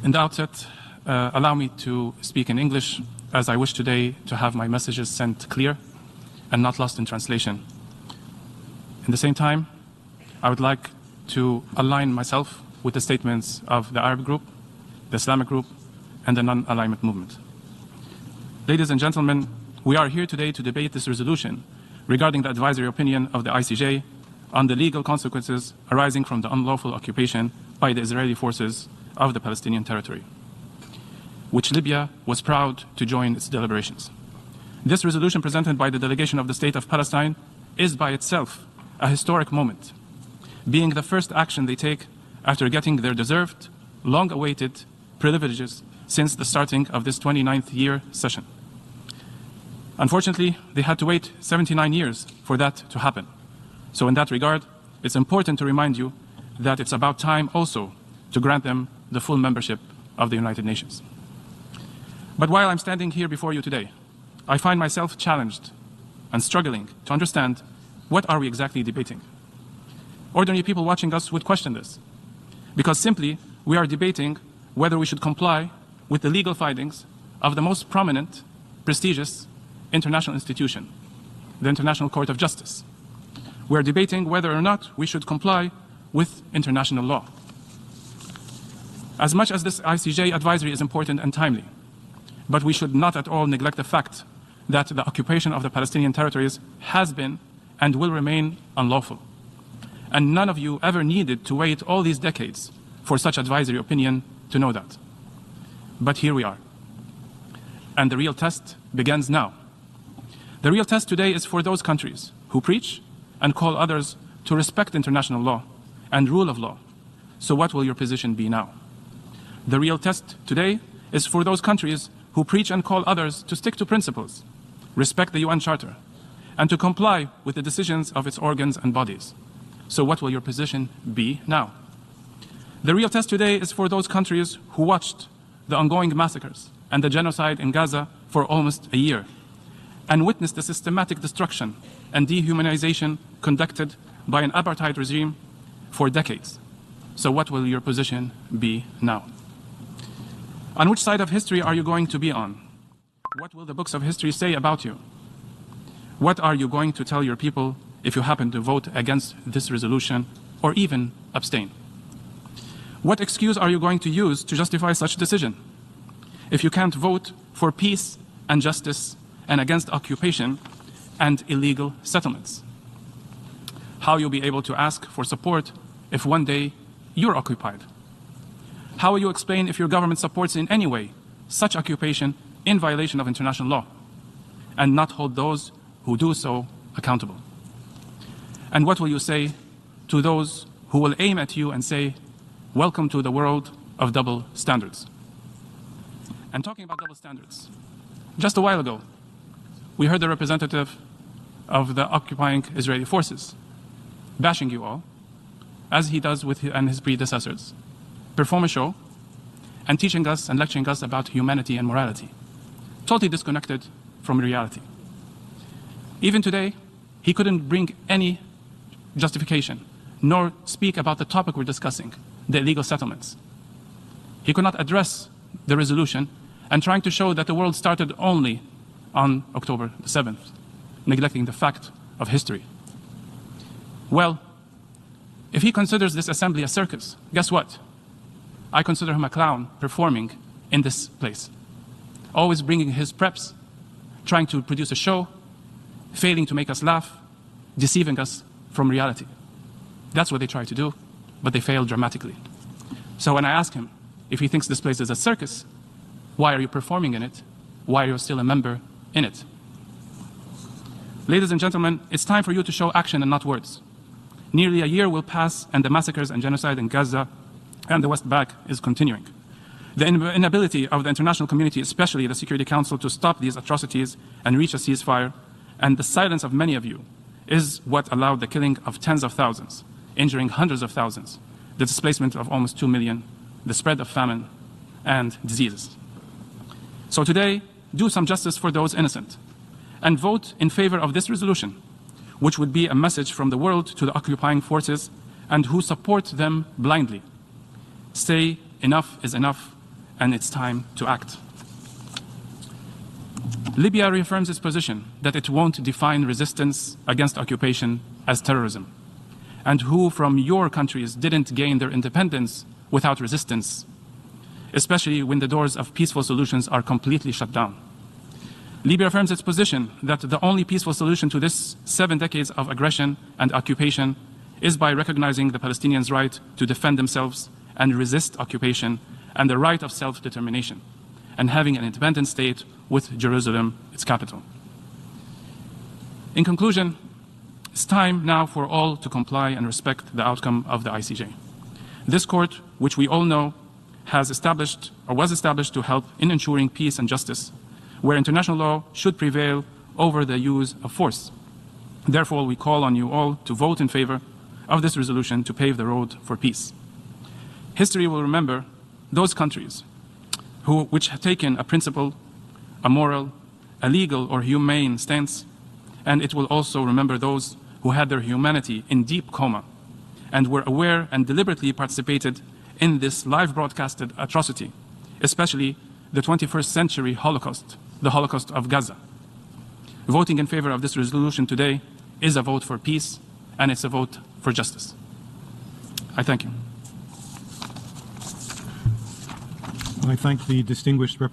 In the outset, allow me to speak in English, as I wish today to have my messages sent clear and not lost in translation. In the same time, I would like to align myself with the statements of the Arab group, the Islamic group, and the non-alignment movement. Ladies and gentlemen, we are here today to debate this resolution regarding the advisory opinion of the ICJ on the legal consequences arising from the unlawful occupation by the Israeli forces of the Palestinian territory, which Libya was proud to join its deliberations. This resolution presented by the delegation of the State of Palestine is by itself a historic moment, being the first action they take after getting their deserved, long-awaited privileges since the starting of this 29th year session. Unfortunately, they had to wait 79 years for that to happen. So in that regard, it's important to remind you that it's about time also to grant them the full membership of the United Nations. But while I'm standing here before you today, I find myself challenged and struggling to understand what are we exactly debating. Ordinary people watching us would question this, because simply we are debating whether we should comply with the legal findings of the most prominent, prestigious international institution, the International Court of Justice. We are debating whether or not we should comply with international law. As much as this ICJ advisory is important and timely, but we should not at all neglect the fact that the occupation of the Palestinian territories has been and will remain unlawful. And none of you ever needed to wait all these decades for such advisory opinion to know that. But here we are. And the real test begins now. The real test today is for those countries who preach and call others to respect international law and rule of law. So what will your position be now? The real test today is for those countries who preach and call others to stick to principles, respect the UN Charter, and to comply with the decisions of its organs and bodies. So what will your position be now? The real test today is for those countries who watched the ongoing massacres and the genocide in Gaza for almost a year, and witnessed the systematic destruction and dehumanization conducted by an apartheid regime for decades. So what will your position be now? On which side of history are you going to be on? What will the books of history say about you? What are you going to tell your people if you happen to vote against this resolution or even abstain? What excuse are you going to use to justify such a decision? If you can't vote for peace and justice and against occupation and illegal settlements, how you'll be able to ask for support if one day you're occupied? How will you explain if your government supports in any way such occupation in violation of international law and not hold those who do so accountable? And what will you say to those who will aim at you and say, welcome to the world of double standards? And talking about double standards, just a while ago, we heard the representative of the occupying Israeli forces bashing you all, as he does with his predecessors, perform a show and teaching us and lecturing us about humanity and morality, totally disconnected from reality. Even today, he couldn't bring any justification, nor speak about the topic we're discussing, the illegal settlements. He could not address the resolution and trying to show that the world started only on October the 7th, neglecting the fact of history. Well, if he considers this assembly a circus, guess what? I consider him a clown performing in this place, always bringing his preps, trying to produce a show, failing to make us laugh, deceiving us from reality. That's what they try to do, but they fail dramatically. So when I ask him if he thinks this place is a circus, why are you performing in it? Why are you still a member in it? Ladies and gentlemen, it's time for you to show action and not words. Nearly a year will pass and the massacres and genocide in Gaza and the West Bank is continuing. The inability of the international community, especially the Security Council, to stop these atrocities and reach a ceasefire, and the silence of many of you, is what allowed the killing of tens of thousands, injuring hundreds of thousands, the displacement of almost 2 million, the spread of famine and diseases. So today, do some justice for those innocent and vote in favor of this resolution, which would be a message from the world to the occupying forces and who support them blindly. Say enough is enough and it's time to act. Libya reaffirms its position that it won't define resistance against occupation as terrorism, and who from your countries didn't gain their independence without resistance, especially when the doors of peaceful solutions are completely shut down. Libya affirms its position that the only peaceful solution to this 7 decades of aggression and occupation is by recognizing the Palestinians' right to defend themselves and resist occupation and the right of self-determination, and having an independent state with Jerusalem, its capital. In conclusion, it's time now for all to comply and respect the outcome of the ICJ. This court, which we all know, has established or was established to help in ensuring peace and justice, where international law should prevail over the use of force. Therefore, we call on you all to vote in favor of this resolution to pave the road for peace. History will remember those countries which have taken a principled, a moral, a legal or humane stance, and it will also remember those who had their humanity in deep coma and were aware and deliberately participated in this live broadcasted atrocity, especially the 21st century Holocaust, the Holocaust of Gaza. Voting in favor of this resolution today is a vote for peace, and it's a vote for justice. I thank you. I thank the distinguished representative.